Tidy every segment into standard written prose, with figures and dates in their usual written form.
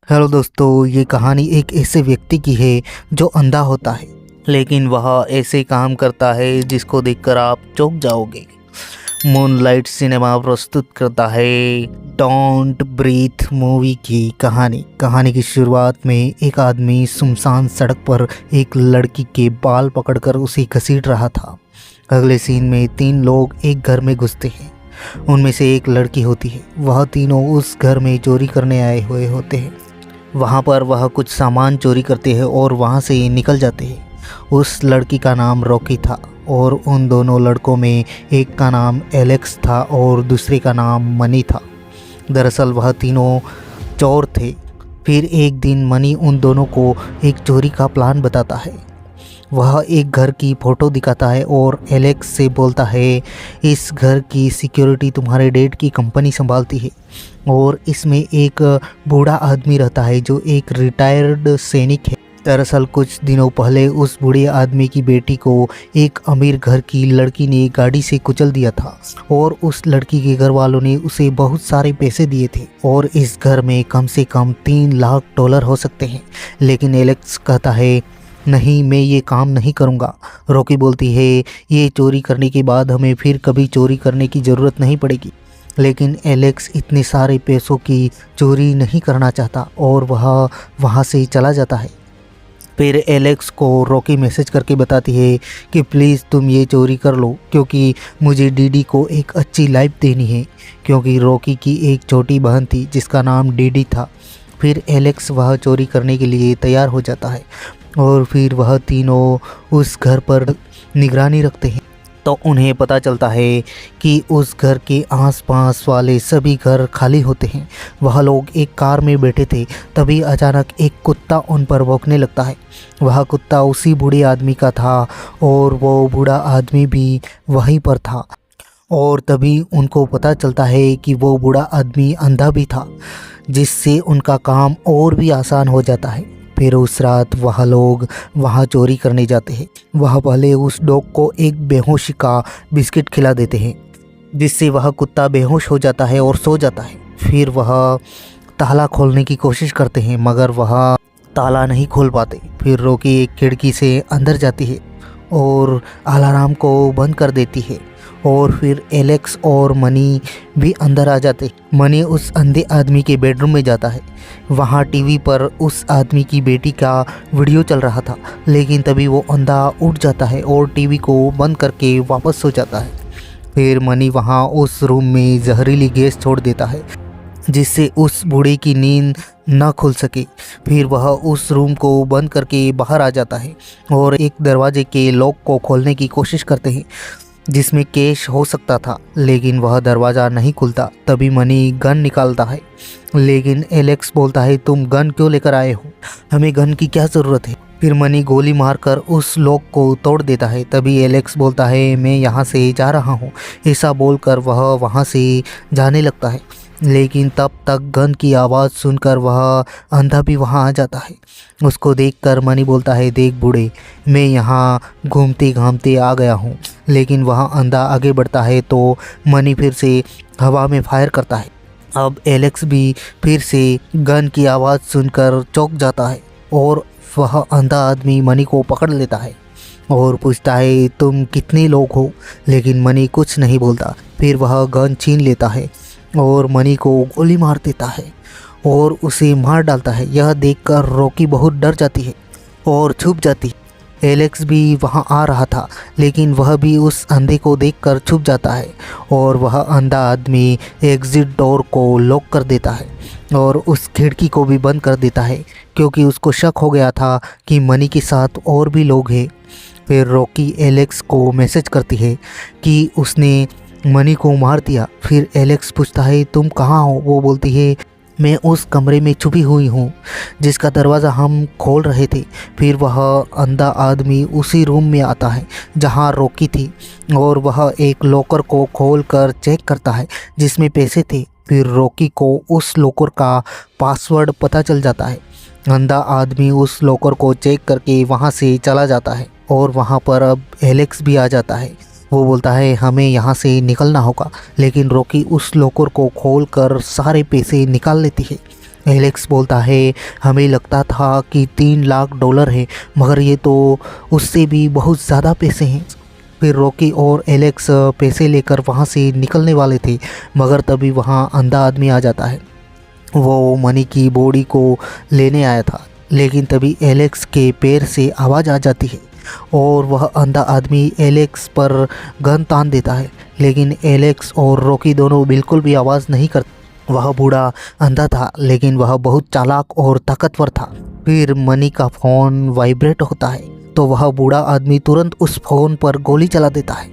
Hello दोस्तों, ये कहानी एक ऐसे व्यक्ति की है जो अंधा होता है, लेकिन वह ऐसे काम करता है जिसको देखकर आप चौंक जाओगे। मूनलाइट सिनेमा प्रस्तुत करता है डोंट ब्रीथ मूवी की कहानी की शुरुआत में एक आदमी सुनसान सड़क पर एक लड़की के बाल पकड़कर उसे घसीट रहा था। अगले सीन में 3 लोग एक घर में घुसते हैं। उनमें से एक लड़की होती है। वह तीनों उस घर में चोरी करने आए हुए होते हैं। वहाँ पर वह कुछ सामान चोरी करते हैं और वहाँ से निकल जाते हैं। उस लड़की का नाम रॉकी था और उन दोनों लड़कों में एक का नाम एलेक्स था और दूसरे का नाम मनी था। दरअसल वह तीनों चोर थे। फिर एक दिन मनी उन दोनों को एक चोरी का प्लान बताता है। वह एक घर की फ़ोटो दिखाता है और एलेक्स से बोलता है, इस घर की सिक्योरिटी तुम्हारे डैड की कंपनी संभालती है और इसमें एक बूढ़ा आदमी रहता है जो एक रिटायर्ड सैनिक है। दरअसल कुछ दिनों पहले उस बूढ़े आदमी की बेटी को एक अमीर घर की लड़की ने गाड़ी से कुचल दिया था और उस लड़की के घर वालों ने उसे बहुत सारे पैसे दिए थे और इस घर में कम से कम 3 लाख डॉलर हो सकते हैं। लेकिन एलेक्स कहता है, नहीं, मैं ये काम नहीं करूँगा। रॉकी बोलती है, ये चोरी करने के बाद हमें फिर कभी चोरी करने की ज़रूरत नहीं पड़ेगी। लेकिन एलेक्स इतने सारे पैसों की चोरी नहीं करना चाहता और वह वहाँ से चला जाता है। फिर एलेक्स को रॉकी मैसेज करके बताती है कि प्लीज़ तुम ये चोरी कर लो क्योंकि मुझे डीडी को एक अच्छी लाइफ देनी है, क्योंकि रॉकी की एक छोटी बहन थी जिसका नाम डीडी था। फिर एलेक्स वह चोरी करने के लिए तैयार हो जाता है और फिर वह तीनों उस घर पर निगरानी रखते हैं। तो उन्हें पता चलता है कि उस घर के आसपास वाले सभी घर खाली होते हैं। वह लोग एक कार में बैठे थे, तभी अचानक एक कुत्ता उन पर भौंकने लगता है। वह कुत्ता उसी बूढ़े आदमी का था और वो बूढ़ा आदमी भी वहीं पर था। और तभी उनको पता चलता है कि वो बूढ़ा आदमी अंधा भी था, जिससे उनका काम और भी आसान हो जाता है। फिर उस रात वह लोग वहाँ चोरी करने जाते हैं। वह पहले उस डॉग को एक बेहोशी का बिस्किट खिला देते हैं, जिससे वह कुत्ता बेहोश हो जाता है और सो जाता है। फिर वह ताला खोलने की कोशिश करते हैं मगर वह ताला नहीं खोल पाते। फिर रॉकी एक खिड़की से अंदर जाती है और अलार्म को बंद कर देती है और फिर एलेक्स और मनी भी अंदर आ जाते। मनी उस अंधे आदमी के बेडरूम में जाता है। वहाँ टीवी पर उस आदमी की बेटी का वीडियो चल रहा था, लेकिन तभी वो अंधा उठ जाता है और टीवी को बंद करके वापस सो जाता है। फिर मनी वहाँ उस रूम में जहरीली गैस छोड़ देता है, जिससे उस बूढ़े की नींद न खुल सके। फिर वह उस रूम को बंद करके बाहर आ जाता है और एक दरवाजे के लॉक को खोलने की कोशिश करते हैं जिसमें कैश हो सकता था, लेकिन वह दरवाज़ा नहीं खुलता। तभी मनी गन निकालता है, लेकिन एलेक्स बोलता है, तुम गन क्यों लेकर आए हो? हमें गन की क्या ज़रूरत है? फिर मनी गोली मारकर उस लॉक को तोड़ देता है। तभी एलेक्स बोलता है, मैं यहाँ से जा रहा हूँ। ऐसा बोलकर वह वहाँ से जाने लगता है, लेकिन तब तक गन की आवाज़ सुनकर वह अंधा भी वहाँ आ जाता है। उसको देखकर मनी बोलता है, देख बूढ़े, मैं यहाँ घूमते घामते आ गया हूँ। लेकिन वह अंधा आगे बढ़ता है तो मनी फिर से हवा में फायर करता है। अब एलेक्स भी फिर से गन की आवाज़ सुनकर चौंक जाता है और वह अंधा आदमी मनी को पकड़ लेता है और पूछता है, तुम कितने लोग हो? लेकिन मनी कुछ नहीं बोलता। फिर वह गन छीन लेता है और मनी को गोली मार देता है और उसे मार डालता है। यह देखकर रॉकी बहुत डर जाती है और छुप जाती है। एलेक्स भी वहां आ रहा था, लेकिन वह भी उस अंधे को देखकर छुप जाता है और वह अंधा आदमी एग्जिट डोर को लॉक कर देता है और उस खिड़की को भी बंद कर देता है, क्योंकि उसको शक हो गया था कि मनी के साथ और भी लोग हैं। फिर रॉकी एलेक्स को मैसेज करती है कि उसने मनी को मार दिया। फिर एलेक्स पूछता है, तुम कहाँ हो? वो बोलती है, मैं उस कमरे में छुपी हुई हूँ जिसका दरवाज़ा हम खोल रहे थे। फिर वह अंधा आदमी उसी रूम में आता है जहाँ रॉकी थी और वह एक लॉकर को खोलकर चेक करता है जिसमें पैसे थे। फिर रॉकी को उस लॉकर का पासवर्ड पता चल जाता है। अंधा आदमी उस लॉकर को चेक करके वहाँ से चला जाता है और वहाँ पर अब एलेक्स भी आ जाता है। वो बोलता है, हमें यहाँ से निकलना होगा, लेकिन रॉकी उस लॉकर को खोलकर सारे पैसे निकाल लेती है एलेक्स बोलता है, हमें लगता था कि $3 लाख है, मगर ये तो उससे भी बहुत ज़्यादा पैसे हैं। फिर रॉकी और एलेक्स पैसे लेकर वहाँ से निकलने वाले थे, मगर तभी वहाँ अंधा आदमी आ जाता है। वो मनी की बॉडी को लेने आया था, लेकिन तभी एलेक्स के पैर से आवाज़ आ जाती है और वह अंधा आदमी एलेक्स पर गन तान देता है। लेकिन एलेक्स और रॉकी दोनों बिल्कुल भी आवाज़ नहीं करते। वह बूढ़ा अंधा था, लेकिन वह बहुत चालाक और ताकतवर था। फिर मनी का फ़ोन वाइब्रेट होता है तो वह बूढ़ा आदमी तुरंत उस फ़ोन पर गोली चला देता है।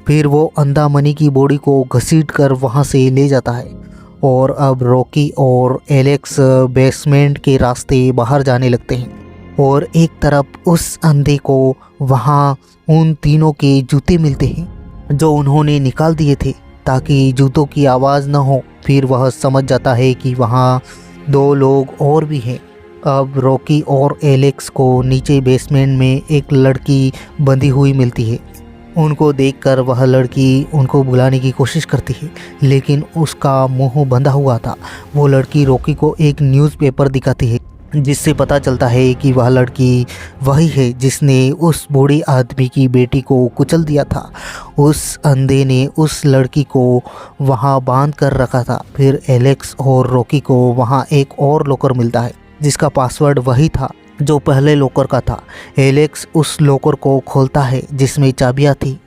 फिर वो अंधा मनी की बॉडी को घसीट कर वहाँ से ले जाता है और अब रॉकी और एलेक्स बेसमेंट के रास्ते बाहर जाने लगते हैं और एक तरफ उस अंधे को वहाँ उन तीनों के जूते मिलते हैं जो उन्होंने निकाल दिए थे ताकि जूतों की आवाज़ न हो। फिर वह समझ जाता है कि वहाँ 2 लोग और भी हैं। अब रॉकी और एलेक्स को नीचे बेसमेंट में एक लड़की बंधी हुई मिलती है। उनको देखकर वह लड़की उनको बुलाने की कोशिश करती है, लेकिन उसका मुंह बंधा हुआ था। वो लड़की रॉकी को एक न्यूज़पेपर दिखाती है, जिससे पता चलता है कि वह लड़की वही है जिसने उस बूढ़े आदमी की बेटी को कुचल दिया था। उस अंधे ने उस लड़की को वहाँ बांध कर रखा था। फिर एलेक्स और रॉकी को वहाँ एक और लॉकर मिलता है जिसका पासवर्ड वही था जो पहले लॉकर का था। एलेक्स उस लॉकर को खोलता है जिसमें चाबियां थी।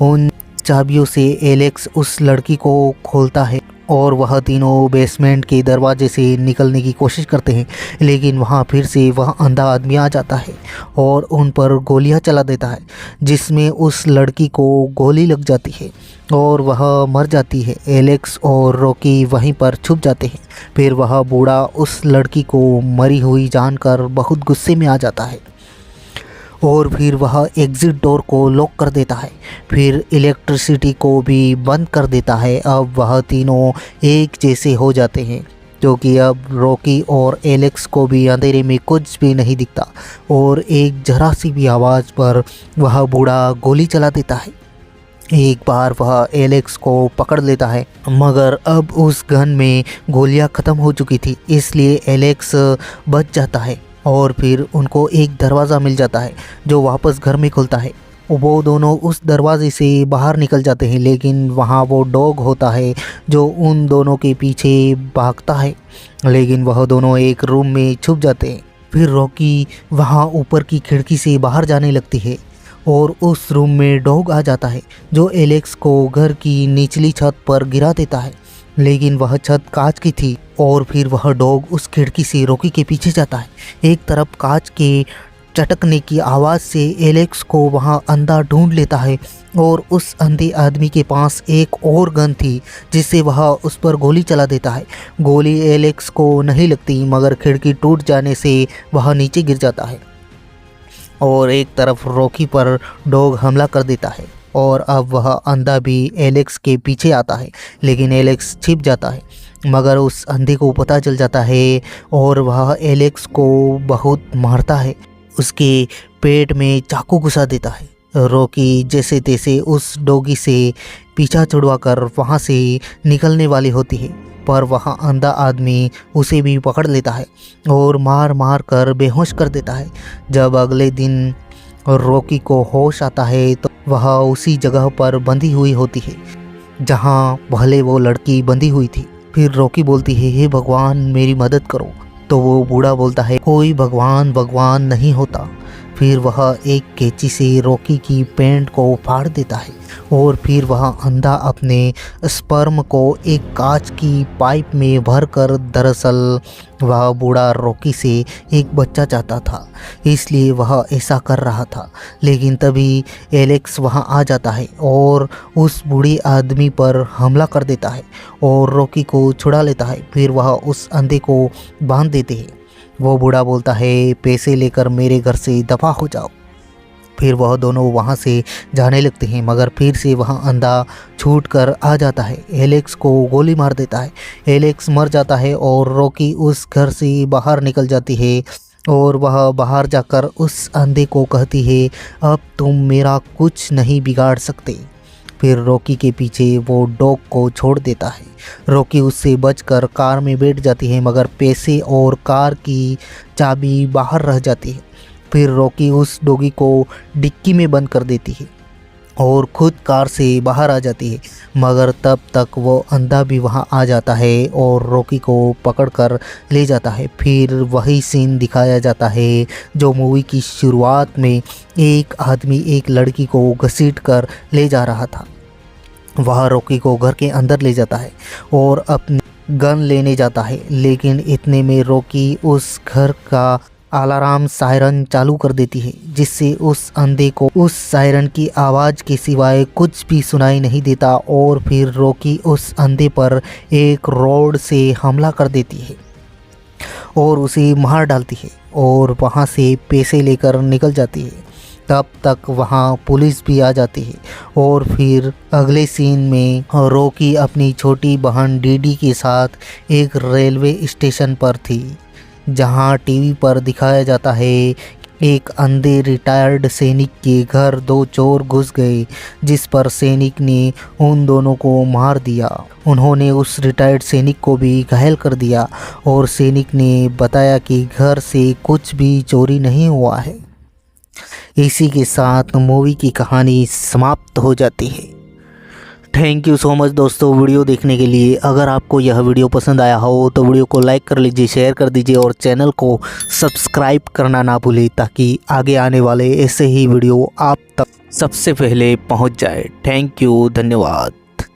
उन चाबियों से एलेक्स उस लड़की को खोलता है और वह तीनों बेसमेंट के दरवाजे से निकलने की कोशिश करते हैं, लेकिन वहाँ फिर से वह अंधा आदमी आ जाता है और उन पर गोलियां चला देता है, जिसमें उस लड़की को गोली लग जाती है और वह मर जाती है। एलेक्स और रॉकी वहीं पर छुप जाते हैं। फिर वह बूढ़ा उस लड़की को मरी हुई जानकर बहुत गुस्से में आ जाता है और फिर वह एग्ज़िट डोर को लॉक कर देता है। फिर इलेक्ट्रिसिटी को भी बंद कर देता है। अब वह तीनों एक जैसे हो जाते हैं, क्योंकि अब रॉकी और एलेक्स को भी अंधेरे में कुछ भी नहीं दिखता और एक जरा सी भी आवाज़ पर वह बूढ़ा गोली चला देता है। एक बार वह एलेक्स को पकड़ लेता है, मगर अब उस गन में गोलियां ख़त्म हो चुकी थी, इसलिए एलेक्स बच जाता है और फिर उनको एक दरवाज़ा मिल जाता है जो वापस घर में खुलता है। वो दोनों उस दरवाजे से बाहर निकल जाते हैं, लेकिन वहाँ वो डॉग होता है जो उन दोनों के पीछे भागता है, लेकिन वह दोनों एक रूम में छुप जाते हैं। फिर रॉकी वहाँ ऊपर की खिड़की से बाहर जाने लगती है और उस रूम में डॉग आ जाता है जो एलेक्स को घर की निचली छत पर गिरा देता है, लेकिन वह छत कांच की थी और फिर वह डॉग उस खिड़की से रॉकी के पीछे जाता है। एक तरफ कांच के चटकने की आवाज़ से एलेक्स को वहाँ अंधा ढूंढ लेता है और उस अंधे आदमी के पास एक और गन थी जिससे वह उस पर गोली चला देता है। गोली एलेक्स को नहीं लगती, मगर खिड़की टूट जाने से वह नीचे गिर जाता है और एक तरफ रॉकी पर डॉग हमला कर देता है और अब वह अंधा भी एलेक्स के पीछे आता है, लेकिन एलेक्स छिप जाता है। मगर उस अंधे को पता चल जाता है और वह एलेक्स को बहुत मारता है, उसके पेट में चाकू घुसा देता है। रॉकी जैसे तैसे उस डॉगी से पीछा छुड़वाकर वहाँ से निकलने वाली होती है, पर वहाँ अंधा आदमी उसे भी पकड़ लेता है और मार मार कर बेहोश कर देता है। जब अगले दिन रॉकी को होश आता है तो वह उसी जगह पर बंधी हुई होती है जहाँ पहले वो लड़की बंधी हुई थी। फिर रॉकी बोलती है, हे भगवान मेरी मदद करो। तो वो बूढ़ा बोलता है, कोई भगवान नहीं होता। फिर वह एक कैंची से रॉकी की पैंट को फाड़ देता है और फिर वह अंधा अपने स्पर्म को एक कांच की पाइप में भरकर, दरअसल वह बूढ़ा रॉकी से एक बच्चा चाहता था, इसलिए वह ऐसा कर रहा था। लेकिन तभी एलेक्स वहां आ जाता है और उस बूढ़े आदमी पर हमला कर देता है और रॉकी को छुड़ा लेता है। फिर वह उस अंधे को बांध देते हैं। वो बूढ़ा बोलता है, पैसे लेकर मेरे घर से दफा हो जाओ। फिर वह दोनों वहाँ से जाने लगते हैं, मगर फिर से वह अंधा छूट कर आ जाता है, एलेक्स को गोली मार देता है। एलेक्स मर जाता है और रॉकी उस घर से बाहर निकल जाती है और वह बाहर जाकर उस अंधे को कहती है, अब तुम मेरा कुछ नहीं बिगाड़ सकते। फिर रॉकी के पीछे वो डॉग को छोड़ देता है। रॉकी उससे बचकर कार में बैठ जाती है, मगर पैसे और कार की चाबी बाहर रह जाती है। फिर रॉकी उस डॉगी को डिक्की में बंद कर देती है और खुद कार से बाहर आ जाती है, मगर तब तक वो अंधा भी वहां आ जाता है और रॉकी को पकड़कर ले जाता है। फिर वही सीन दिखाया जाता है जो मूवी की शुरुआत में एक आदमी एक लड़की को घसीट-कर ले जा रहा था। वह रॉकी को घर के अंदर ले जाता है और अपनी गन लेने जाता है, लेकिन इतने में रॉकी उस घर का अलार्म सायरन चालू कर देती है, जिससे उस अंधे को उस सायरन की आवाज़ के सिवाय कुछ भी सुनाई नहीं देता। और फिर रॉकी उस अंधे पर एक रॉड से हमला कर देती है और उसे मार डालती है और वहाँ से पैसे लेकर निकल जाती है। तब तक वहाँ पुलिस भी आ जाती है और फिर अगले सीन में रॉकी अपनी छोटी बहन डीडी के साथ एक रेलवे स्टेशन पर थी, जहाँ टीवी पर दिखाया जाता है एक अंधे रिटायर्ड सैनिक के घर दो चोर घुस गए, जिस पर सैनिक ने उन दोनों को मार दिया। उन्होंने उस रिटायर्ड सैनिक को भी घायल कर दिया और सैनिक ने बताया कि घर से कुछ भी चोरी नहीं हुआ है। इसी के साथ मूवी की कहानी समाप्त हो जाती है। थैंक यू सो मच दोस्तों वीडियो देखने के लिए। अगर आपको यह वीडियो पसंद आया हो तो वीडियो को लाइक कर लीजिए, शेयर कर दीजिए और चैनल को सब्सक्राइब करना ना भूलें, ताकि आगे आने वाले ऐसे ही वीडियो आप तक सबसे पहले पहुंच जाए। थैंक यू, धन्यवाद।